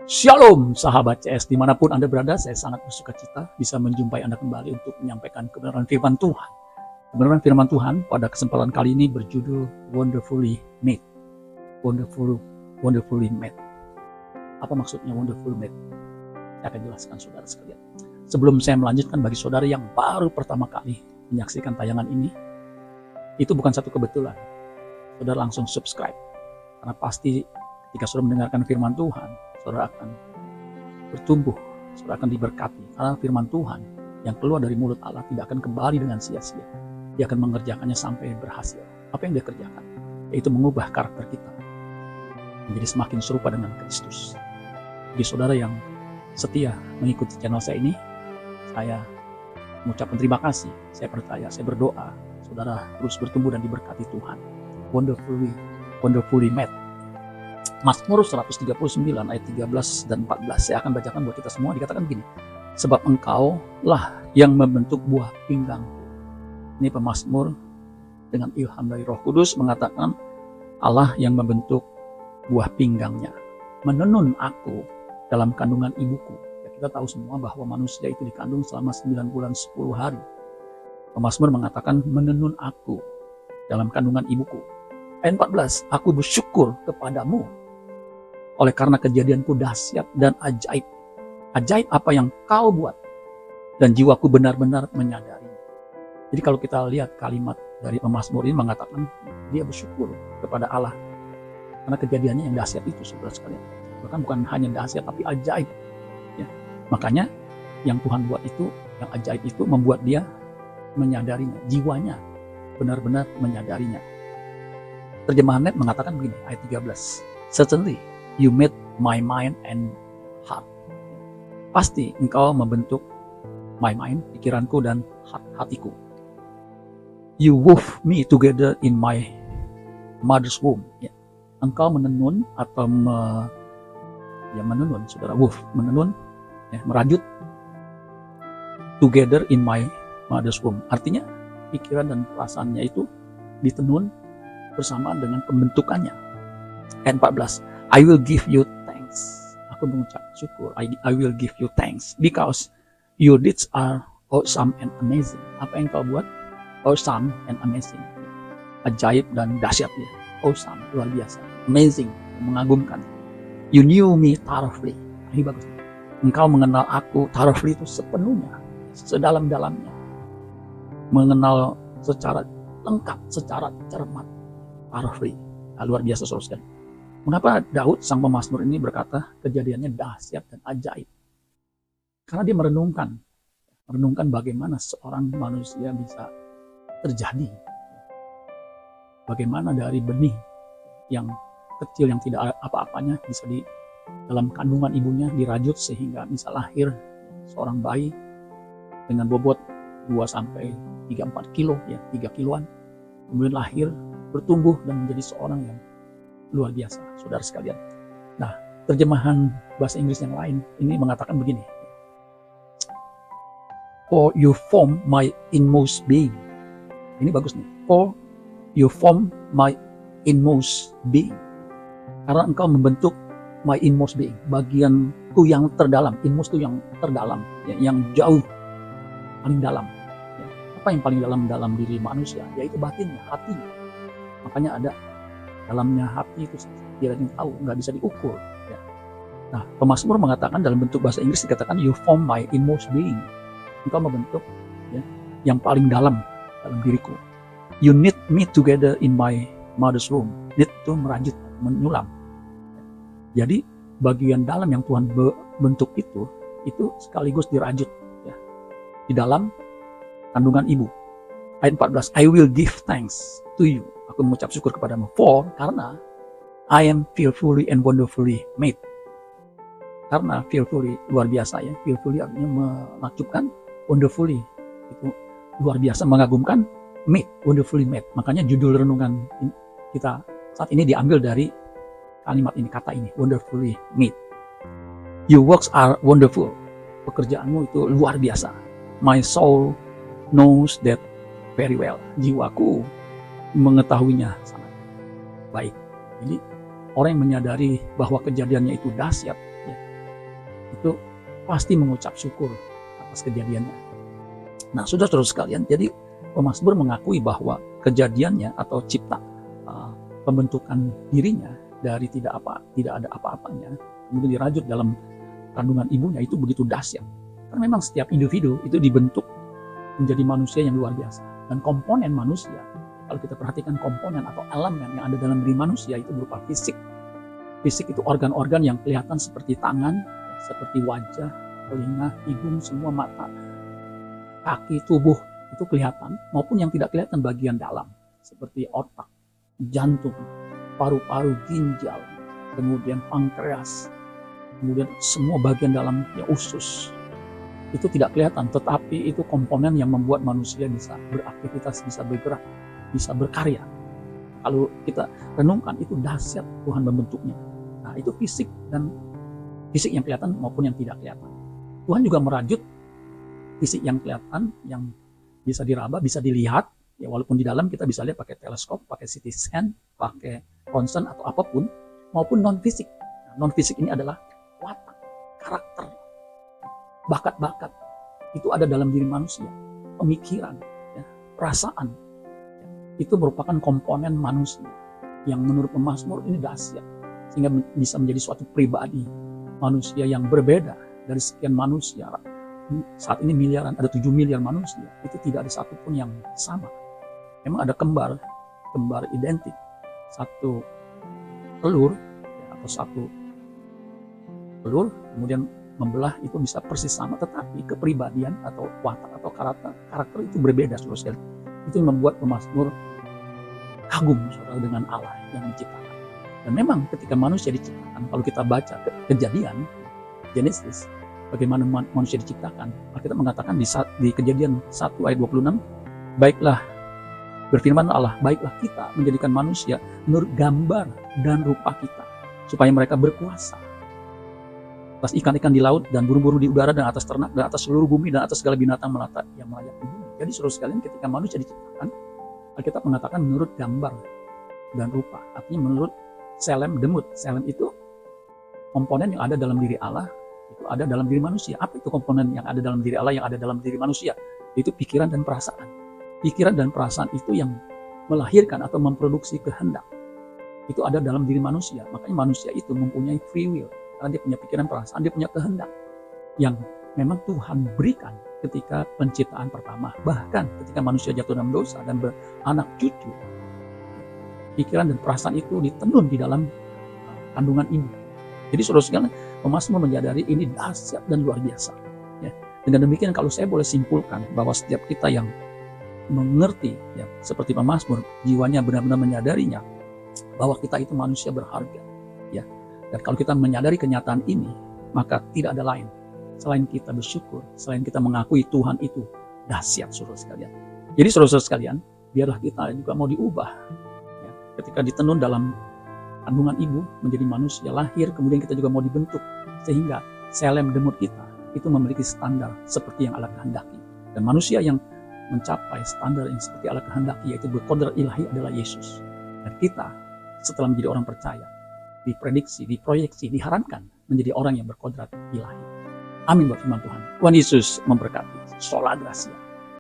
Shalom sahabat CS, dimanapun Anda berada, saya sangat bersuka cita bisa menjumpai Anda kembali untuk menyampaikan kebenaran firman Tuhan. Kebenaran firman Tuhan pada kesempatan kali ini berjudul Wonderfully Made. Wonderfully Made. Apa maksudnya Wonderfully Made? Saya akan jelaskan saudara sekalian. Sebelum saya melanjutkan, bagi saudara yang baru pertama kali menyaksikan tayangan ini, itu bukan satu kebetulan. Saudara langsung subscribe, karena pasti ketika saudara mendengarkan firman Tuhan, saudara akan bertumbuh, saudara akan diberkati. Karena firman Tuhan yang keluar dari mulut Allah tidak akan kembali dengan sia-sia. Dia akan mengerjakannya sampai berhasil. Apa yang dia kerjakan? Yaitu mengubah karakter kita menjadi semakin serupa dengan Kristus. Bagi saudara yang setia mengikuti channel saya ini, saya mengucapkan terima kasih. Saya percaya, saya berdoa, saudara terus bertumbuh dan diberkati Tuhan. Wonderfully made. Mazmur 139 ayat 13 dan 14. Saya akan bacakan buat kita semua. Dikatakan begini, sebab engkau lah yang membentuk buah pinggang. Ini pemazmur dengan ilham dari Roh Kudus mengatakan Allah yang membentuk buah pinggangnya. Menenun aku dalam kandungan ibuku. Ya, kita tahu semua bahwa manusia itu dikandung selama 9 bulan 10 hari. Pemazmur mengatakan menenun aku dalam kandungan ibuku. Ayat 14, aku bersyukur kepadamu oleh karena kejadianku dahsyat dan ajaib. Ajaib apa yang kau buat, dan jiwaku benar-benar menyadari. Jadi kalau kita lihat kalimat dari pemazmur ini mengatakan dia bersyukur kepada Allah karena kejadiannya yang dahsyat itu, saudara sekalian. Bahkan bukan hanya dahsyat tapi ajaib. Ya. Makanya yang Tuhan buat itu, yang ajaib itu membuat dia menyadarinya, jiwanya benar-benar menyadarinya. Terjemahan Net mengatakan begini, ayat 13. Certainly you made my mind and heart. Pasti engkau membentuk my mind, pikiranku dan hatiku. You wove me together in my mother's womb. Ya. Engkau menenun atau menenun, saudara, wove, menenun, ya, merajut together in my mother's womb. Artinya pikiran dan perasaannya itu ditenun bersamaan dengan pembentukannya. Ayat 14. I will give you thanks. Aku mengucap syukur. I will give you thanks because your deeds are awesome and amazing. Apa yang kau buat? Awesome and amazing. Ajaib dan dahsyat. Ya. Awesome, luar biasa. Amazing, mengagumkan. You knew me thoroughly. Ini bagus. Engkau mengenal aku thoroughly itu sepenuhnya, sedalam-dalamnya. Mengenal secara lengkap, secara cermat. Thoroughly. Luar biasa, saudara. Mengapa Daud sang pemazmur ini berkata kejadiannya dahsyat dan ajaib? Karena dia merenungkan bagaimana seorang manusia bisa terjadi. Bagaimana dari benih yang kecil yang tidak apa-apanya bisa di dalam kandungan ibunya dirajut sehingga bisa lahir seorang bayi dengan bobot 2-3-4 kilo, ya 3 kiloan. Kemudian lahir, bertumbuh dan menjadi seorang yang luar biasa, saudara sekalian. Nah, terjemahan bahasa Inggris yang lain ini mengatakan begini. For you form my inmost being. Ini bagus nih. For you form my inmost being. Karena engkau membentuk my inmost being, bagianku yang terdalam. Inmost itu yang terdalam, ya, yang jauh, paling dalam. Ya. Apa yang paling dalam diri manusia? Yaitu batinnya, hatinya. Makanya ada dalamnya hati itu tidak ada yang tahu, nggak bisa diukur. Ya. Nah, pemazmur mengatakan dalam bentuk bahasa Inggris dikatakan you form my inmost being. Engkau membentuk, ya, yang paling dalam diriku. You knit me together in my mother's womb. Knit itu merajut, menyulam. Jadi bagian dalam yang Tuhan bentuk itu sekaligus dirajut, ya, di dalam kandungan ibu. Ayat 14. I will give thanks to you. Aku mengucap syukur kepadamu. Karena I am fearfully and wonderfully made. Karena fearfully, luar biasa, ya. Fearfully artinya menakjubkan. Wonderfully itu luar biasa, mengagumkan. Made, wonderfully made. Makanya judul renungan kita saat ini diambil dari kalimat ini, kata ini, wonderfully made. Your works are wonderful. Pekerjaanmu itu luar biasa. My soul knows that very well. Jiwaku mengetahuinya sangat baik. Jadi orang yang menyadari bahwa kejadiannya itu dahsyat, ya, itu pasti mengucap syukur atas kejadiannya. Nah, saudara-saudara sekalian, jadi pemazmur mengakui bahwa kejadiannya atau cipta pembentukan dirinya dari tidak ada apa-apanya, kemudian dirajut dalam kandungan ibunya, itu begitu dahsyat. Karena memang setiap individu itu dibentuk menjadi manusia yang luar biasa. Dan komponen manusia, kalau kita perhatikan komponen atau elemen yang ada dalam diri manusia itu berupa fisik. Fisik itu organ-organ yang kelihatan seperti tangan, seperti wajah, telinga, hidung, semua mata, kaki, tubuh itu kelihatan, maupun yang tidak kelihatan bagian dalam seperti otak, jantung, paru-paru, ginjal, kemudian pankreas, kemudian semua bagian dalam usus. Itu tidak kelihatan, tetapi itu komponen yang membuat manusia bisa beraktivitas, bisa bergerak, bisa berkarya. Kalau kita renungkan, itu dahsyat Tuhan membentuknya. Nah, itu fisik, dan fisik yang kelihatan maupun yang tidak kelihatan. Tuhan juga merajut fisik yang kelihatan, yang bisa diraba, bisa dilihat, ya walaupun di dalam kita bisa lihat pakai teleskop, pakai CT scan, pakai ronsen atau apapun, maupun non-fisik. Nah, non-fisik ini adalah watak, karakter, bakat-bakat. Itu ada dalam diri manusia, pemikiran, ya, perasaan. Ya, itu merupakan komponen manusia yang menurut pemazmur ini dahsyat, sehingga bisa menjadi suatu pribadi manusia yang berbeda dari sekian manusia. Saat ini miliaran, ada 7 miliar manusia, itu tidak ada satupun yang sama. Memang ada kembar identik, satu telur, ya, atau satu telur kemudian membelah itu bisa persis sama, tetapi kepribadian atau watak atau karakter itu berbeda, saudara sekalian. Itu membuat pemazmur kagum, saudara, dengan Allah yang menciptakan. Dan memang ketika manusia diciptakan, kalau kita baca Kejadian, Genesis, bagaimana manusia diciptakan, kita mengatakan di Kejadian 1 ayat 26, baiklah, berfirman Allah, baiklah kita menjadikan manusia menurut gambar dan rupa kita, supaya mereka berkuasa atas ikan-ikan di laut dan burung-burung di udara dan atas ternak dan atas seluruh bumi dan atas segala binatang melata yang melayang di bumi. Jadi saudara sekalian, ketika manusia diciptakan, Alkitab mengatakan menurut gambar dan rupa, artinya menurut selem demut. Selem itu komponen yang ada dalam diri Allah, itu ada dalam diri manusia. Apa itu komponen yang ada dalam diri Allah yang ada dalam diri manusia? Itu pikiran dan perasaan. Pikiran dan perasaan itu yang melahirkan atau memproduksi kehendak. Itu ada dalam diri manusia. Makanya manusia itu mempunyai free will. Karena dia punya pikiran, perasaan, dia punya kehendak. Yang memang Tuhan berikan ketika penciptaan pertama. Bahkan ketika manusia jatuh dalam dosa dan beranak cucu. Pikiran dan perasaan itu ditenun di dalam kandungan ibu. Jadi saudara sekalian, pemazmur menyadari ini dahsyat dan luar biasa. Ya. Dengan demikian, kalau saya boleh simpulkan bahwa setiap kita yang mengerti, ya, seperti pemazmur, jiwanya benar-benar menyadarinya bahwa kita itu manusia berharga. Ya. Dan kalau kita menyadari kenyataan ini, maka tidak ada lain selain kita bersyukur, selain kita mengakui Tuhan itu dahsyat, saudara sekalian. Jadi saudara sekalian, biarlah kita juga mau diubah. Ya. Ketika ditenun dalam kandungan ibu menjadi manusia, lahir, kemudian kita juga mau dibentuk sehingga selem demut kita itu memiliki standar seperti yang Allah kehendaki. Dan manusia yang mencapai standar yang seperti Allah kehendaki, yaitu berkodrat ilahi, adalah Yesus. Dan kita setelah menjadi orang percaya, diprediksi, diproyeksi, diharapkan menjadi orang yang berkodrat ilahi. Amin buat firman Tuhan. Tuhan Yesus memberkati. Sola Gracia.